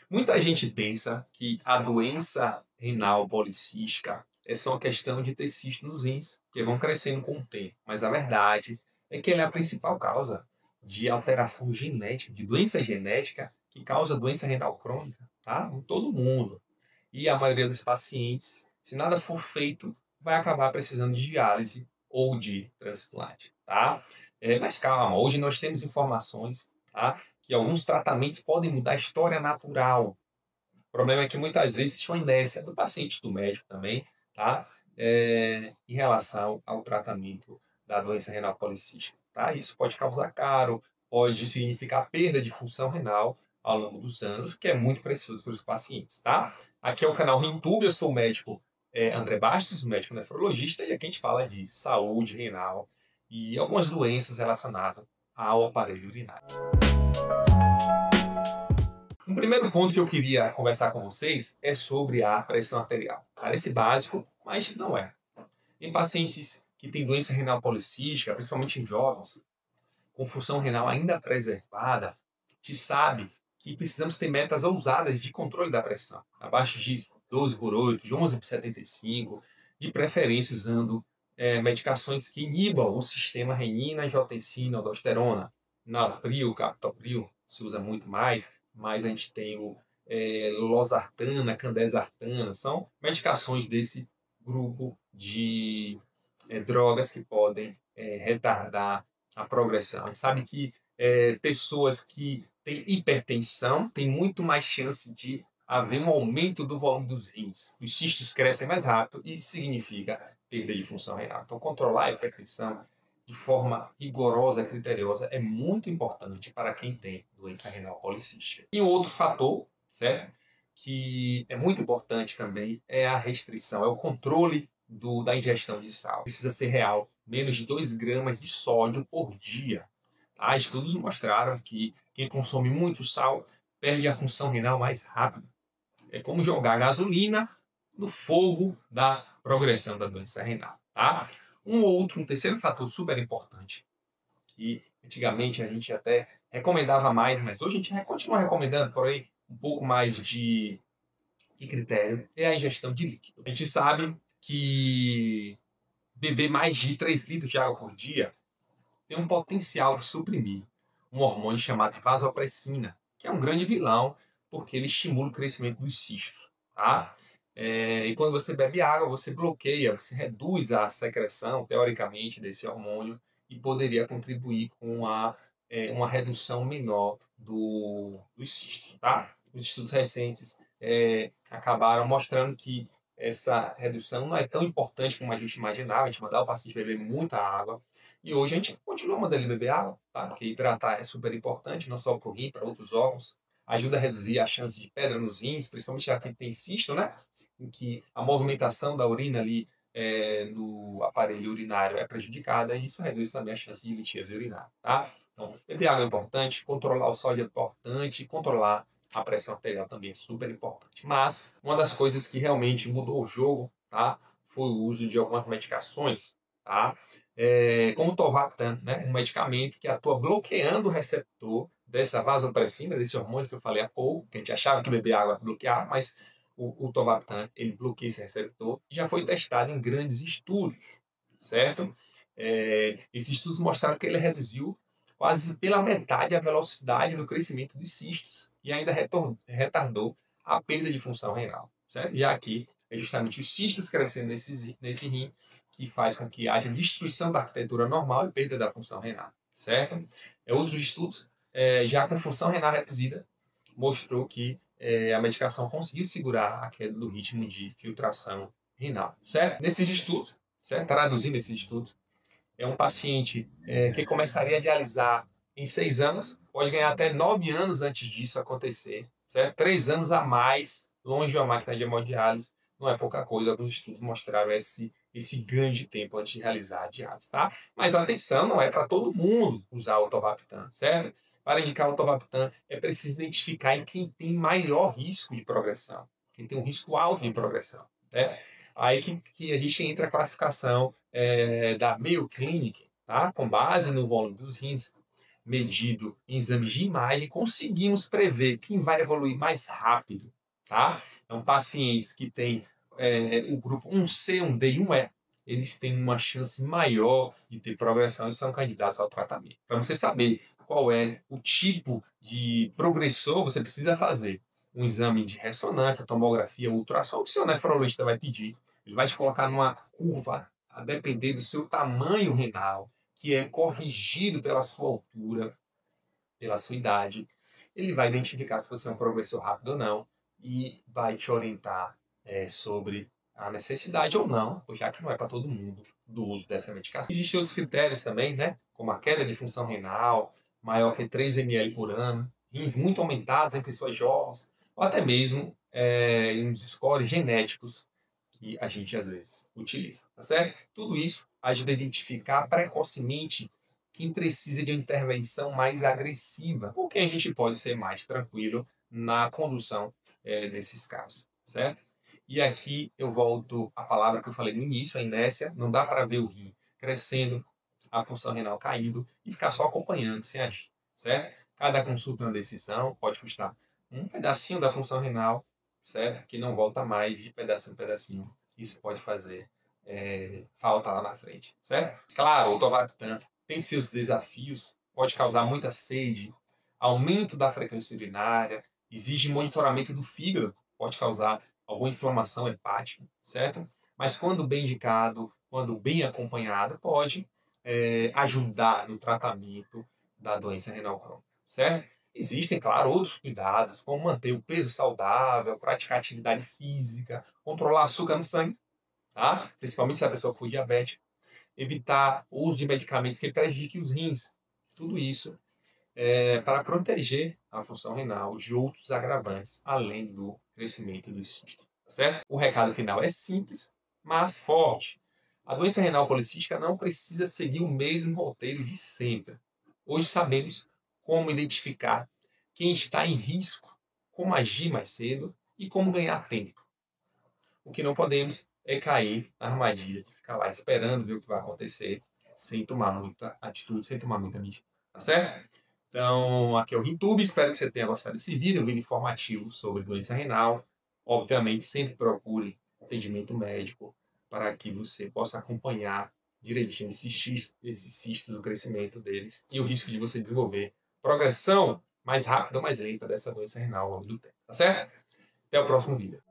Muita gente pensa que a doença renal policística é só uma questão de ter cisto nos rins, que vão crescendo com o tempo. Mas a verdade é que ele é a principal causa de alteração genética, de doença genética que causa doença renal crônica, tá? Em todo mundo. E a maioria dos pacientes, se nada for feito, vai acabar precisando de diálise ou de transplante, tá? Mas calma, hoje nós temos informações, tá, que alguns tratamentos podem mudar a história natural. O problema é que muitas vezes existe uma inércia do paciente, do médico também, tá? Em relação ao tratamento da doença renal policística. Tá? Isso pode causar caro, pode significar perda de função renal ao longo dos anos, que é muito precioso para os pacientes. Tá? Aqui é o canal RenTube, eu sou o médico André Bastos, médico nefrologista, e aqui a gente fala de saúde renal e algumas doenças relacionadas ao aparelho urinário. Um primeiro ponto que eu queria conversar com vocês é sobre a pressão arterial. Parece básico, mas não é. Em pacientes que têm doença renal policística, principalmente em jovens, com função renal ainda preservada, a gente sabe que precisamos ter metas ousadas de controle da pressão, abaixo de 12/8, de 11/75, de preferência usando medicações que inibam o sistema renina, angiotensina, aldosterona. Naltril, captopril se usa muito mais, mas a gente tem o losartana, candesartana, são medicações desse grupo de drogas que podem retardar a progressão. A gente sabe que pessoas que têm hipertensão têm muito mais chance de haver um aumento do volume dos rins. Os cistos crescem mais rápido e isso significa perda de função renal. Então, controlar a hipertensão de forma rigorosa, criteriosa, é muito importante para quem tem doença renal policística. E um outro fator, certo, que é muito importante também é a restrição, é o controle da ingestão de sal. Precisa ser real, menos de 2 gramas de sódio por dia. Tá? Estudos mostraram que quem consome muito sal perde a função renal mais rápido. É como jogar gasolina no fogo da progressão da doença renal. Tá? Um terceiro fator super importante, que antigamente a gente até recomendava mais, mas hoje a gente continua recomendando, porém um pouco mais de critério, é a ingestão de líquido. A gente sabe que beber mais de 3 litros de água por dia tem um potencial de suprimir um hormônio chamado vasopressina, que é um grande vilão, porque ele estimula o crescimento dos cistos. Tá? E quando você bebe água, você bloqueia, você reduz a secreção, teoricamente, desse hormônio e poderia contribuir com uma redução menor dos cistos. Tá? Os estudos recentes acabaram mostrando que essa redução não é tão importante como a gente imaginava. A gente mandava o paciente beber muita água. E hoje a gente continua mandando ele beber água, tá? Porque hidratar é super importante, não só para o rim, para outros órgãos. Ajuda a reduzir a chance de pedra nos rins, principalmente já que tem cisto, né? Em que a movimentação da urina ali no aparelho urinário é prejudicada e isso reduz também a chance de litíase urinária, tá? Então, beber água é importante, controlar o sódio é importante, controlar a pressão arterial também é super importante. Mas uma das coisas que realmente mudou o jogo, tá, foi o uso de algumas medicações, tá, como o Tolvaptan, né, um medicamento que atua bloqueando o receptor dessa vasopressina, desse hormônio que eu falei há pouco, que a gente achava que beber água bloquear, mas o Tolvaptan, ele bloqueia esse receptor e já foi testado em grandes estudos, certo? Esses estudos mostraram que ele reduziu quase pela metade a velocidade do crescimento dos cistos e ainda retardou a perda de função renal, certo? Já que é justamente os cistos crescendo nesse rim que faz com que haja destruição da arquitetura normal e perda da função renal, certo? Outros estudos, já com função renal reduzida, mostrou que a medicação conseguiu segurar a queda do ritmo de filtração renal, certo? Nesses estudos, certo? Traduzindo esses estudos, um paciente que começaria a dialisar em 6 anos, pode ganhar até 9 anos antes disso acontecer, certo? 3 anos a mais longe de uma máquina de hemodiálise, não é pouca coisa. Alguns estudos mostraram esse ganho de tempo antes de realizar a diálise, tá? Mas atenção, não é para todo mundo usar o Tolvaptan, certo? Para indicar o Tolvaptan, é preciso identificar em quem tem maior risco de progressão, quem tem um risco alto de progressão, né? Aí que a gente entra a classificação da Mayo Clinic, tá? Com base no volume dos rins. medido em exames de imagem, conseguimos prever quem vai evoluir mais rápido, tá? Então, pacientes que têm o grupo 1C, 1D e 1E, eles têm uma chance maior de ter progressão e são candidatos ao tratamento. Para você saber qual é o tipo de progressor, você precisa fazer um exame de ressonância, tomografia, ultrassom, que o seu nefrologista vai pedir. Ele vai te colocar numa curva, a depender do seu tamanho renal, que é corrigido pela sua altura, pela sua idade. Ele vai identificar se você é um progressor rápido ou não e vai te orientar sobre a necessidade ou não, já que não é para todo mundo, do uso dessa medicação. Existem outros critérios também, né? Como a queda de função renal, maior que 3 ml por ano, rins muito aumentados em pessoas jovens, ou até mesmo uns scores genéticos que a gente às vezes utiliza, tá certo? Tudo isso ajuda a identificar precocemente quem precisa de uma intervenção mais agressiva, ou quem a gente pode ser mais tranquilo na condução desses casos, certo? E aqui eu volto à palavra que eu falei no início, a inércia. Não dá para ver o rim crescendo, a função renal caindo e ficar só acompanhando sem agir, certo? Cada consulta é uma decisão, pode custar um pedacinho da função renal, certo? Que não volta mais de pedacinho em pedacinho. Isso pode fazer falta lá na frente, certo? Claro, o tovaptan tem seus desafios, pode causar muita sede, aumento da frequência urinária, exige monitoramento do fígado, pode causar alguma inflamação hepática, certo? Mas quando bem indicado, quando bem acompanhado, pode ajudar no tratamento da doença renal crônica, certo? Existem, claro, outros cuidados, como manter o peso saudável, praticar atividade física, controlar açúcar no sangue, tá? Principalmente se a pessoa for diabética, evitar o uso de medicamentos que prejudiquem os rins, tudo isso para proteger a função renal de outros agravantes, além do crescimento do cisto, tá certo? O recado final é simples, mas forte. A doença renal policística não precisa seguir o mesmo roteiro de sempre. Hoje sabemos como identificar quem está em risco, como agir mais cedo e como ganhar tempo. O que não podemos é cair na armadilha de ficar lá esperando ver o que vai acontecer, sem tomar muita atitude, sem tomar muita medida. Tá certo? Então, aqui é o RinTube, espero que você tenha gostado desse vídeo, um vídeo informativo sobre doença renal. Obviamente, sempre procure atendimento médico para que você possa acompanhar direitinho esses cistos do crescimento deles e o risco de você desenvolver progressão mais rápida ou mais lenta dessa doença renal ao longo do tempo. Tá certo? Até o próximo vídeo.